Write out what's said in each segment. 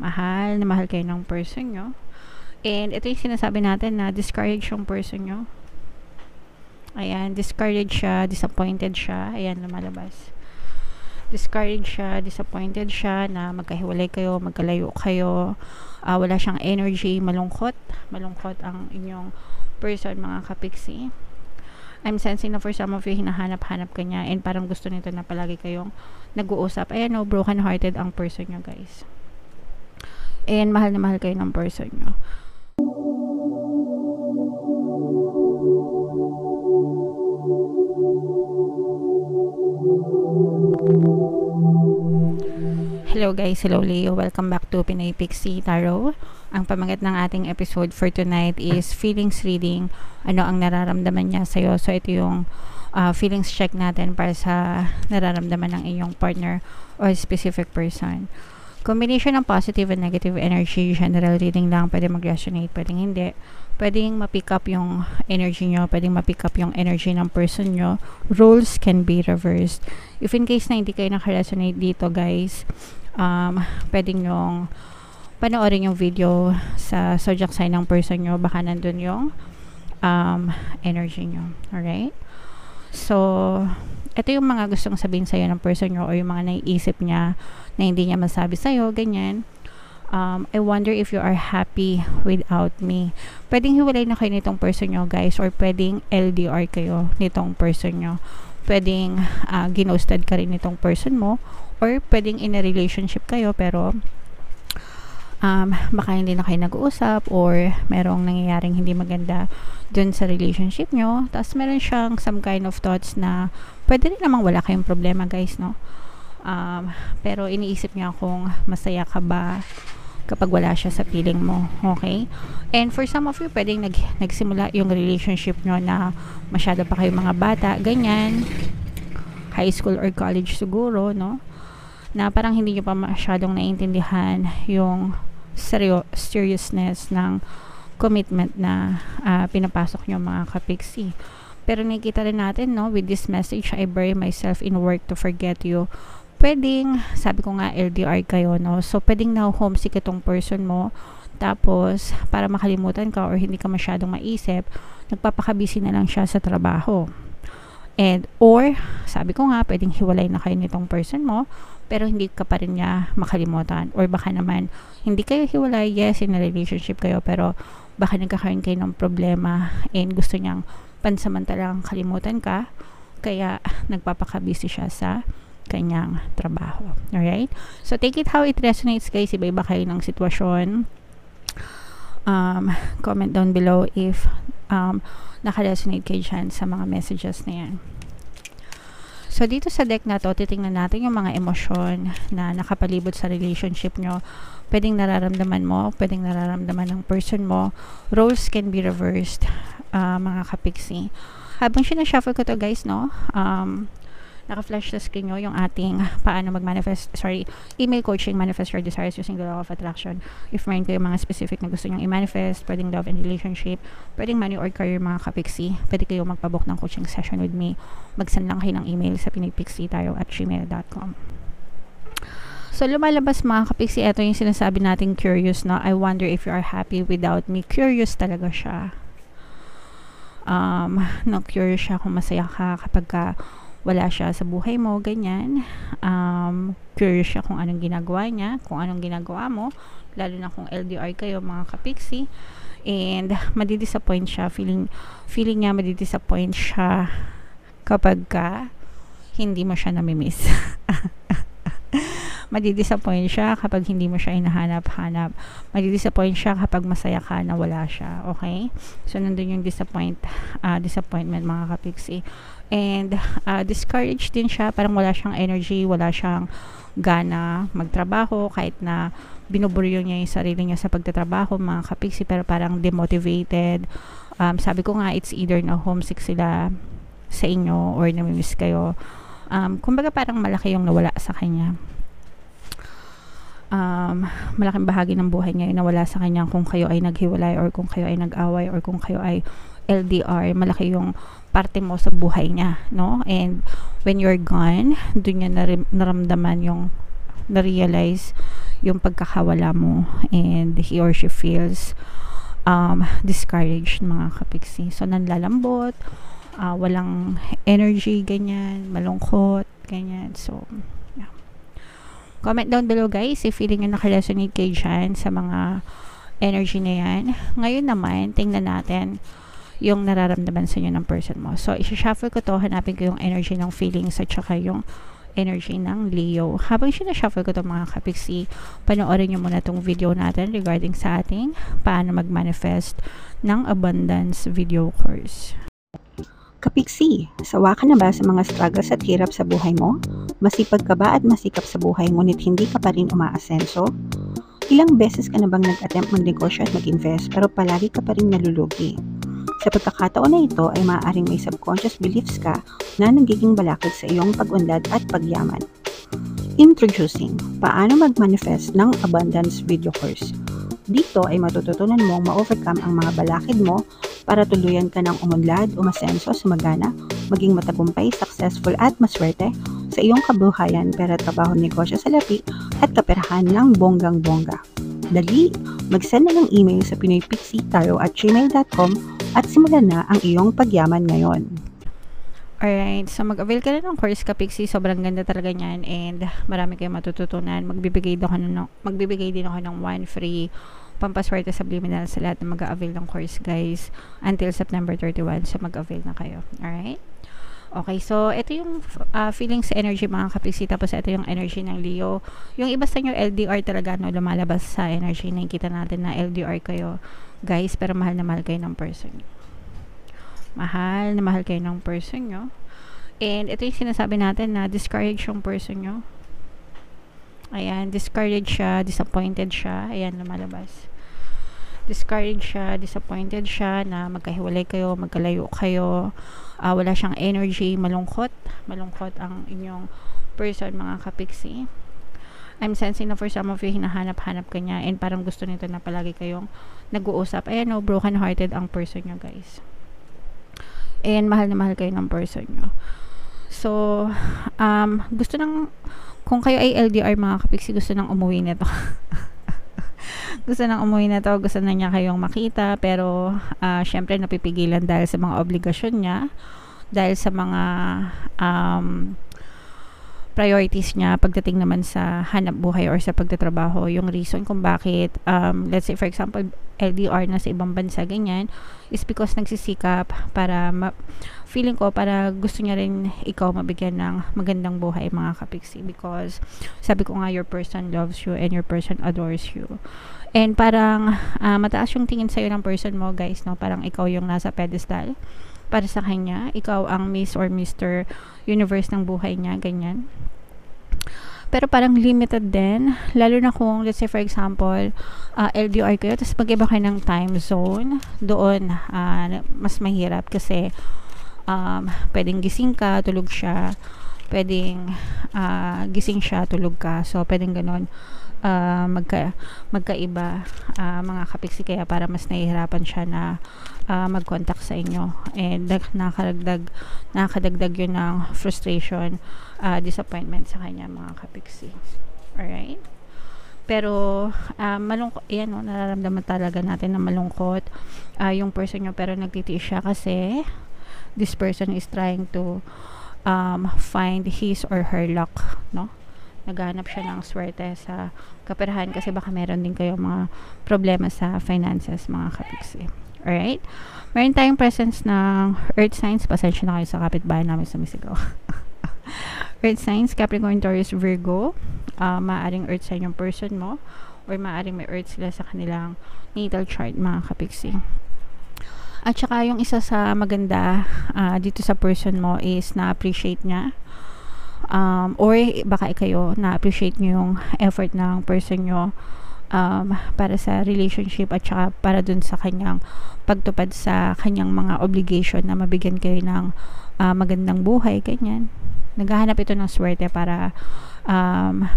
Mahal na mahal kayo ng person nyo. And ito yung sinasabi natin na discourage yung person nyo. Ayan, discouraged siya, disappointed siya. Ayan, lumalabas. Discouraged siya, disappointed siya na magkahiwalay kayo, magkalayo kayo. Wala siyang energy, malungkot. Malungkot ang inyong person, mga kapiksi. I'm sensing na for some of you, hinahanap-hanap ka niya and parang gusto nito na palagi kayong nag-uusap. Ayan, no, broken-hearted ang person nyo, guys. And mahal na mahal kayo ng person nyo. Hello guys, hello Leo. Welcome back to Pinoy Pixie Tarot. Ang pamagat ng ating episode for tonight is feelings reading. Ano ang nararamdaman niya sa'yo? So ito yung feelings check natin para sa nararamdaman ng iyong partner or specific person. Combination ng positive and negative energy. General reading lang. Pwede mag-resonate, pwedeng hindi. Pwedeng ma-pick up yung energy nyo, pwedeng ma-pick up yung energy ng person nyo. Roles can be reversed. If in case na hindi kayo naka-resonate dito, guys, pwedeng yung panoorin yung video sa zodiac sign ng person nyo. Baka nandun yung energy nyo. Alright? So, ito yung mga gustong sabihin sa'yo ng person nyo or yung mga naiisip niya na hindi niya masabi sa'yo, ganyan. I wonder if you are happy without me. Pwedeng hiwalay na kayo nitong person nyo, guys, or pwedeng LDR kayo nitong person nyo. Pwedeng ginosted ka rin nitong person mo, or pwedeng in a relationship kayo pero baka hindi na kayo nag-uusap or merong nangyayaring hindi maganda dun sa relationship nyo. Tapos meron siyang some kind of thoughts na pwede rin namang wala kayong problema, guys, no? Pero iniisip niya kung masaya ka ba kapag wala siya sa feeling mo, okay? And for some of you, pwedeng nagsimula yung relationship nyo na masyado pa kayo mga bata, ganyan, high school or college siguro, no? Na parang hindi nyo pa masyadong naiintindihan yung seriousness ng commitment na pinapasok nyo, mga kapiksi. Pero nakikita rin natin, no, with this message, I bury myself in work to forget you. Pwedeng, sabi ko nga, LDR kayo, no? So, pwedeng na-homesick itong person mo. Tapos, para makalimutan ka or hindi ka masyadong maisip, nagpapakabisi na lang siya sa trabaho. And, or, sabi ko nga, pwedeng hiwalay na kayo nitong person mo, pero hindi ka pa rin niya makalimutan. Or baka naman, hindi kayo hiwalay, yes, in a relationship kayo, pero baka nagkakaroon kayo ng problema and gusto niyang pansamantalang kalimutan ka, kaya nagpapakabisi siya sa kanyang trabaho. Alright? So, take it how it resonates, guys. Iba-iba kayo ng sitwasyon. Comment down below if naka-resonate kayo dyan sa mga messages na yan. So, dito sa deck na to, titingnan natin yung mga emosyon na nakapalibot sa relationship nyo. Pwedeng nararamdaman mo, pwedeng nararamdaman ng person mo. Roles can be reversed, mga kapiksi. Habang sinashuffle ko to, guys, no? Naka-flash sa screen nyo yung ating paano mag-manifest, email coaching, manifest your desires using the law of attraction. If meron kayo mga specific na gusto nyong i-manifest, pwedeng love and relationship, pwedeng money or career, mga kapiksi, pwede kayo magpabook ng coaching session with me. Mag-send lang kayo ng email sa pinoypixitayo@gmail.com. So, lumalabas, mga kapiksi, ito yung sinasabi nating curious, no? I wonder if you are happy without me. Curious talaga siya. Curious siya kung masaya ka kapag wala siya sa buhay mo, ganyan. Curious siya kung anong ginagawa niya, kung anong ginagawa mo, lalo na kung LDR kayo, mga kapiksi. And madidisappoint siya, feeling niya madidisappoint siya kapag hindi mo siya namimiss. Madidisappoint siya kapag hindi mo siya hinahanap-hanap. Madidisappoint siya kapag masaya ka na wala siya, okay? So, nandun yung disappointment, mga kapiksi. And discouraged din siya, parang wala siyang energy, wala siyang gana magtrabaho, kahit na binuburyo niya yung sarili niya sa pagtatrabaho, mga kapiksi, pero parang demotivated. Sabi ko nga, it's either na homesick sila sa inyo or namimiss kayo. Kumbaga parang malaki yung nawala sa kanya. Malaking bahagi ng buhay niya ay nawala sa kanya kung kayo ay naghiwalay or kung kayo ay nag-away or kung kayo ay LDR. Malaki yung parte mo sa buhay niya, no? And when you're gone, doon niya naramdaman yung na-realize yung pagkakawala mo, and he or she feels discouraged, mga kapiksi. So nanlalambot, walang energy, ganyan, malungkot, ganyan. So yeah. Comment down below guys if feeling nyo nakaresonate kayo dyan sa mga energy na yan. Ngayon naman, tingnan natin yung nararamdaman sa inyo ng person mo. So, isa-shuffle ko to, hanapin ko yung energy ng feelings at saka yung energy ng Leo. Habang sinashuffle ko to, mga kapiksi, panoorin nyo muna tong video natin regarding sa ating paano mag-manifest ng abundance video course. Kapiksi, sawa ka na ba sa mga struggles at hirap sa buhay mo? Masipag ka ba at masikap sa buhay ngunit hindi ka pa rin umaasenso? Ilang beses ka na bang nag-attempt magnegosyo at mag-invest pero palagi ka pa rin nalulugi? Sa pagkakataon na ito ay maaaring may subconscious beliefs ka na nagiging balakid sa iyong pag-unlad at pagyaman. Introducing, paano mag-manifest ng abundance video course. Dito ay matututunan mong ma-overcome ang mga balakid mo para tuluyan ka ng umunlad, umasenso, sumagana, maging matagumpay, successful at maswerte sa iyong kabuhayan, pera, trabaho, negosyo, salapi at kaperahan ng bonggang-bongga. Dali, mag-send na ng email sa pinoypixitaro@gmail.com at simulan na ang iyong pagyaman ngayon. Alright, so mag-avail ka na ng course kapiksi, sobrang ganda talaga niyan and marami kayong matututunan. Magbibigay din ako ng 1 free pampaswerte subliminal sa lahat na mag-avail ng course guys until September 31, so mag-avail na kayo. Alright? Okay, so ito yung feelings energy, mga kapiksi, tapos ito yung energy ng Leo. Yung iba sa inyo LDR talaga, no, lumalabas sa energy, nakikita natin na LDR kayo guys, pero mahal na mahal kayo ng person nyo. Mahal na mahal kayo ng person nyo. And ito yung sinasabi natin na discourage yung person nyo. Ayan, discouraged siya, disappointed siya. Ayan, lumalabas. Discouraged siya, disappointed siya na magkahiwalay kayo, magkalayo kayo. Wala siyang energy, malungkot ang inyong person, mga kapiksi. I'm sensing na for some of you, hinahanap-hanap ka niya and parang gusto nito na palagi kayong nag-uusap. Ayan, no, broken-hearted ang person nyo guys. And mahal na mahal kayo ng person nyo. So, gusto kung kayo ay LDR, mga kapiksi, gusto nang umuwi nito. Gusto na niya kayong makita, pero syempre napipigilan dahil sa mga obligasyon niya, dahil sa mga priorities niya pagdating naman sa hanap buhay or sa pagtatrabaho. Yung reason kung bakit let's say for example LDR na sa ibang bansa ganyan is because nagsisikap para feeling ko para gusto niya rin ikaw mabigyan ng magandang buhay, mga kapiksi, because sabi ko nga your person loves you and your person adores you. And parang mataas yung tingin sa'yo ng person mo guys, no? Parang ikaw yung nasa pedestal para sa kanya, ikaw ang Miss or Mr. Universe ng buhay niya, ganyan. Pero parang limited din, lalo na kung let's say for example LDR kayo, tapos mag-iba kayo ng time zone, doon mas mahirap kasi pwedeng gising ka, tulog siya, pwedeng gising siya, tulog ka, so pwedeng ganon magkaiba, mga kapiksi, kaya para mas nahihirapan siya na mag-contact sa inyo, and nakakadagdag yun ng frustration, disappointment sa kanya, mga kapiksi. Alright? Pero malungkot, yan, no, nararamdaman talaga natin na malungkot yung person nyo, pero nagtitiis siya kasi this person is trying to find his or her luck, no? Naghahanap siya ng swerte sa kaperahan kasi baka meron din kayo mga problema sa finances, mga kapiksi. Alright? Meron tayong presence ng earth signs. Pasensya na kayo sa kapitbahay namin sumisigaw. Earth signs, Capricorn, Taurus, Virgo. Maaring earth sign yung person mo, or maaring may earth sila sa kanilang natal chart, mga kapiksi. At saka yung isa sa maganda dito sa person mo is na-appreciate niya, or baka kayo na-appreciate nyo yung effort ng person nyo para sa relationship at saka para dun sa kanyang pagtupad sa kanyang mga obligation na mabigyan kayo ng magandang buhay, ganyan. Naghahanap ito ng swerte para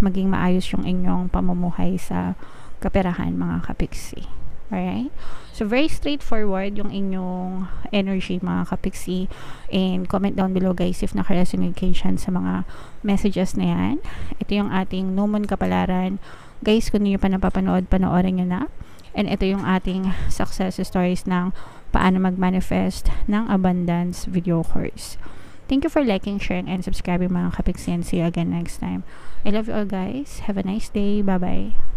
maging maayos yung inyong pamumuhay sa kaperahan, mga kapiksi. Alright? So, very straightforward yung inyong energy, mga kapiksi. And comment down below, guys, if nakaresonate kayo dyan sa mga messages na yan. Ito yung ating New Moon Kapalaran. Guys, kung hindi nyo pa napapanood, panoorin nyo na. And ito yung ating success stories ng paano mag-manifest ng abundance video course. Thank you for liking, sharing, and subscribing, mga kapiksi. And see you again next time. I love you all, guys. Have a nice day. Bye-bye.